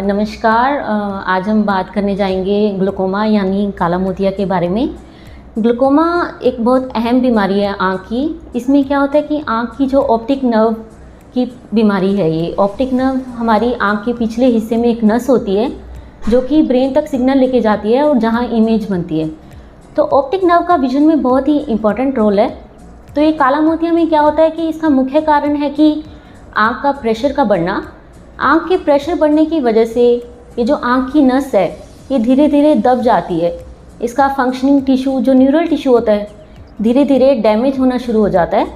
नमस्कार। आज हम बात करने जाएंगे ग्लूकोमा यानी काला मोतिया के बारे में। ग्लूकोमा एक बहुत अहम बीमारी है आँख की। इसमें क्या होता है कि आँख की जो ऑप्टिक नर्व की बीमारी है, ये ऑप्टिक नर्व हमारी आँख के पिछले हिस्से में एक नस होती है जो कि ब्रेन तक सिग्नल लेके जाती है और जहाँ इमेज बनती है। तो ऑप्टिक नर्व का विजन में बहुत ही इम्पोर्टेंट रोल है। तो ये काला मोतिया में क्या होता है कि इसका मुख्य कारण है कि आँख का प्रेशर का बढ़ना। आँख के प्रेशर बढ़ने की वजह से ये जो आँख की नस है ये धीरे धीरे दब जाती है। इसका फंक्शनिंग टिश्यू जो न्यूरल टिश्यू होता है धीरे धीरे डैमेज होना शुरू हो जाता है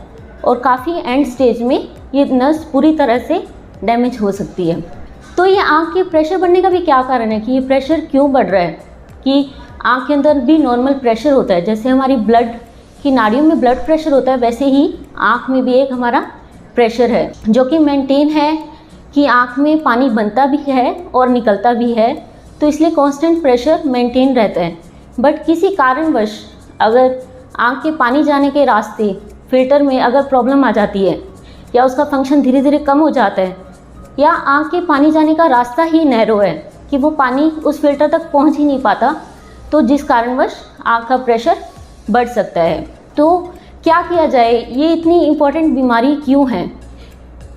और काफ़ी एंड स्टेज में ये नस पूरी तरह से डैमेज हो सकती है। तो ये आँख के प्रेशर बढ़ने का भी क्या कारण है कि ये प्रेशर क्यों बढ़ रहा है, कि आँख के अंदर भी नॉर्मल प्रेशर होता है। जैसे हमारी ब्लड की नाड़ियों में ब्लड प्रेशर होता है, वैसे ही आँख में भी एक हमारा प्रेशर है जो कि मेंटेन है कि आँख में पानी बनता भी है और निकलता भी है। तो इसलिए कांस्टेंट प्रेशर मेंटेन रहता है। बट किसी कारणवश अगर आँख के पानी जाने के रास्ते फिल्टर में अगर प्रॉब्लम आ जाती है या उसका फंक्शन धीरे धीरे कम हो जाता है या आँख के पानी जाने का रास्ता ही नैरो है कि वो पानी उस फिल्टर तक पहुँच ही नहीं पाता, तो जिस कारणवश आँख का प्रेशर बढ़ सकता है। तो क्या किया जाए, ये इतनी इम्पॉर्टेंट बीमारी क्यों है?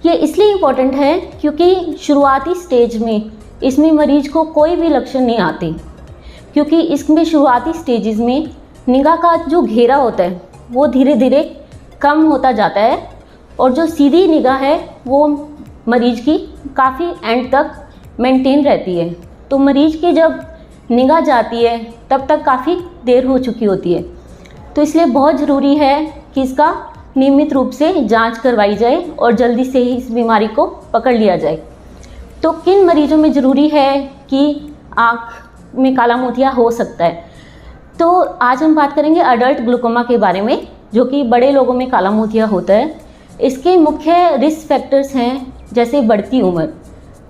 ये इसलिए इम्पॉर्टेंट है क्योंकि शुरुआती स्टेज में इसमें मरीज को कोई भी लक्षण नहीं आते, क्योंकि इसमें शुरुआती स्टेजेस में निगाह का जो घेरा होता है वो धीरे धीरे कम होता जाता है और जो सीधी निगाह है वो मरीज की काफ़ी एंड तक मेंटेन रहती है। तो मरीज की जब निगाह जाती है तब तक काफ़ी देर हो चुकी होती है। तो इसलिए बहुत ज़रूरी है कि इसका नियमित रूप से जांच करवाई जाए और जल्दी से ही इस बीमारी को पकड़ लिया जाए। तो किन मरीजों में ज़रूरी है कि आँख में काला मोतिया हो सकता है? तो आज हम बात करेंगे अडल्ट ग्लूकोमा के बारे में, जो कि बड़े लोगों में काला मोतिया होता है। इसके मुख्य रिस्क फैक्टर्स हैं जैसे बढ़ती उम्र।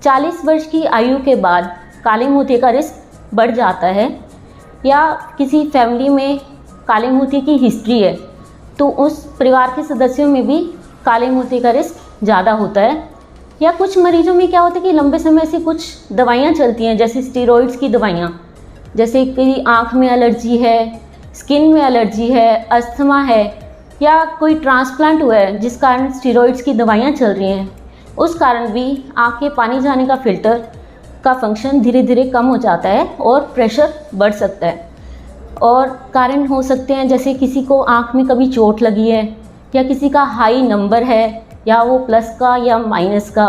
40 वर्ष की आयु के बाद काले मोतिया का रिस्क बढ़ जाता है, या किसी फैमिली में काले मोतिया की हिस्ट्री है तो उस परिवार के सदस्यों में भी काले मोतिया का रिस्क ज़्यादा होता है। या कुछ मरीजों में क्या होता है कि लंबे समय से कुछ दवाइयाँ चलती हैं, जैसे स्टेरॉइड्स की दवाइयाँ, जैसे कि आँख में एलर्जी है, स्किन में एलर्जी है, अस्थमा है, या कोई ट्रांसप्लांट हुआ है जिस कारण स्टेरॉइड्स की दवाइयाँ चल रही हैं, उस कारण भी आँख के पानी जाने का फिल्टर का फंक्शन धीरे धीरे कम हो जाता है और प्रेशर बढ़ सकता है। और कारण हो सकते हैं जैसे किसी को आँख में कभी चोट लगी है, या किसी का हाई नंबर है, या वो प्लस का या माइनस का,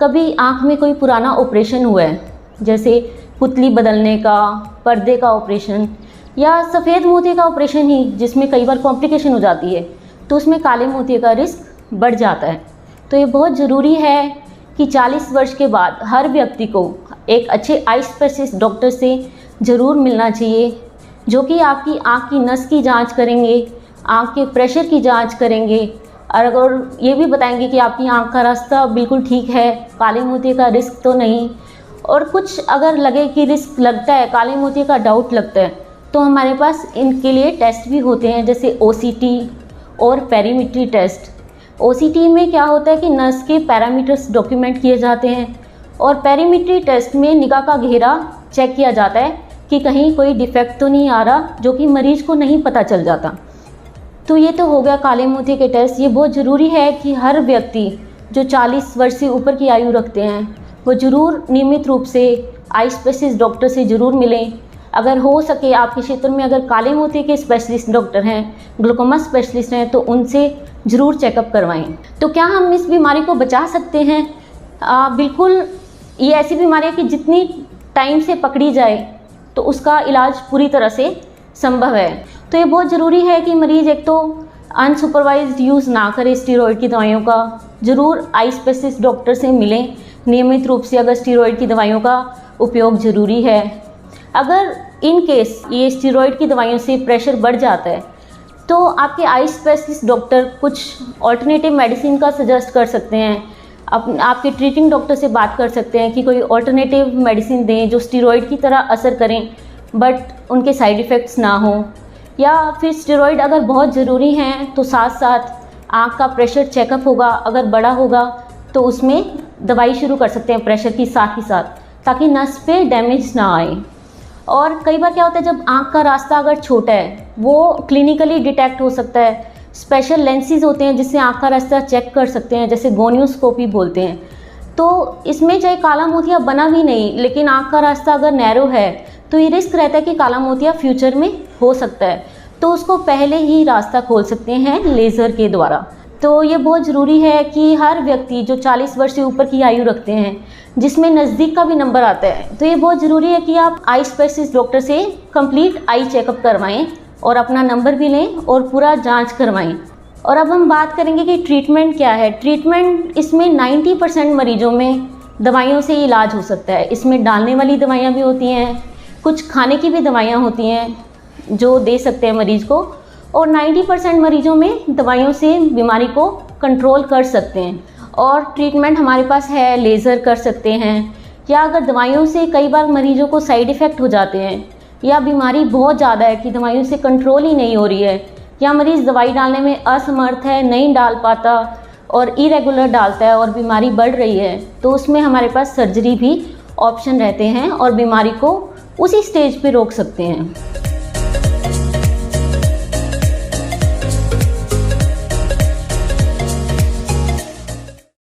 कभी आँख में कोई पुराना ऑपरेशन हुआ है जैसे पुतली बदलने का, पर्दे का ऑपरेशन, या सफ़ेद मोतिया का ऑपरेशन ही जिसमें कई बार कॉम्प्लिकेशन हो जाती है, तो उसमें काले मोतिया का रिस्क बढ़ जाता है। तो ये बहुत ज़रूरी है कि 40 वर्ष के बाद हर व्यक्ति को एक अच्छे आई स्पेशलिस्ट डॉक्टर से ज़रूर मिलना चाहिए, जो कि आपकी आँख की नस की जांच करेंगे, आँख के प्रेशर की जांच करेंगे, और अगर ये भी बताएंगे कि आपकी आँख का रास्ता बिल्कुल ठीक है, काले मोतिया का रिस्क तो नहीं। और कुछ अगर लगे कि रिस्क लगता है, काले मोतिया का डाउट लगता है, तो हमारे पास इनके लिए टेस्ट भी होते हैं जैसे OCT और पेरीमेट्री टेस्ट। OCT में क्या होता है कि नस के पैरामीटर्स डॉक्यूमेंट किए जाते हैं, और पेरीमेट्री टेस्ट में निगाह का घेरा चेक किया जाता है कि कहीं कोई डिफेक्ट तो नहीं आ रहा, जो कि मरीज को नहीं पता चल जाता। तो ये तो हो गया काले मोतिया के टेस्ट। ये बहुत ज़रूरी है कि हर व्यक्ति जो 40 वर्ष से ऊपर की आयु रखते हैं वो ज़रूर नियमित रूप से आई स्पेशलिस्ट डॉक्टर से ज़रूर मिलें। अगर हो सके आपके क्षेत्र में अगर काले मोतिया के स्पेशलिस्ट डॉक्टर हैं, ग्लूकोमा स्पेशलिस्ट हैं, तो उनसे ज़रूर चेकअप करवाएं। तो क्या हम इस बीमारी को बचा सकते हैं? बिल्कुल। ये ऐसी बीमारी है कि जितनी टाइम से पकड़ी जाए तो उसका इलाज पूरी तरह से संभव है। तो ये बहुत ज़रूरी है कि मरीज़ एक तो अनसुपरवाइज्ड यूज़ ना करे स्टेरॉइड की दवाइयों का, ज़रूर आई स्पेशलिस्ट डॉक्टर से मिलें नियमित रूप से अगर स्टेरॉइड की दवाइयों का उपयोग ज़रूरी है। अगर इन केस ये स्टेरॉइड की दवाइयों से प्रेशर बढ़ जाता है तो आपके आई स्पेशलिस्ट डॉक्टर कुछ ऑल्टरनेटिव मेडिसिन का सजेस्ट कर सकते हैं। आपके ट्रीटिंग डॉक्टर से बात कर सकते हैं कि कोई ऑल्टरनेटिव मेडिसिन दें जो स्टेरॉइड की तरह असर करें बट उनके साइड इफ़ेक्ट्स ना हो। या फिर स्टेरॉइड अगर बहुत ज़रूरी हैं तो साथ साथ आँख का प्रेशर चेकअप होगा, अगर बड़ा होगा तो उसमें दवाई शुरू कर सकते हैं प्रेशर की साथ ही साथ, ताकि नस पे डैमेज ना आए। और कई बार क्या होता है, जब आँख का रास्ता अगर छोटा है वो क्लिनिकली डिटेक्ट हो सकता है। स्पेशल लेंसेज होते हैं जिससे आँख का रास्ता चेक कर सकते हैं, जैसे गोनियोस्कोपी बोलते हैं। तो इसमें चाहे काला मोतिया बना भी नहीं, लेकिन आँख का रास्ता अगर नैरो है तो ये रिस्क रहता है कि काला मोतिया फ्यूचर में हो सकता है, तो उसको पहले ही रास्ता खोल सकते हैं लेज़र के द्वारा। तो ये बहुत ज़रूरी है कि हर व्यक्ति जो 40 वर्ष से ऊपर की आयु रखते हैं, जिसमें नज़दीक का भी नंबर आता है, तो ये बहुत ज़रूरी है कि आप आई स्पेशलिस्ट डॉक्टर से कंप्लीट आई चेकअप करवाएं और अपना नंबर भी लें और पूरा जांच करवाएं। और अब हम बात करेंगे कि ट्रीटमेंट क्या है। ट्रीटमेंट इसमें 90% मरीजों में दवाइयों से इलाज हो सकता है। इसमें डालने वाली दवाइयाँ भी होती हैं, कुछ खाने की भी दवाइयाँ होती हैं जो दे सकते हैं मरीज़ को, और 90% मरीजों में दवाइयों से बीमारी को कंट्रोल कर सकते हैं। और ट्रीटमेंट हमारे पास है, लेज़र कर सकते हैं, या अगर दवाइयों से कई बार मरीजों को साइड इफ़ेक्ट हो जाते हैं या बीमारी बहुत ज़्यादा है कि दवाइयों से कंट्रोल ही नहीं हो रही है, या मरीज़ दवाई डालने में असमर्थ है, नहीं डाल पाता और इरेगुलर डालता है और बीमारी बढ़ रही है, तो उसमें हमारे पास सर्जरी भी ऑप्शन रहते हैं और बीमारी को उसी स्टेज पे रोक सकते हैं।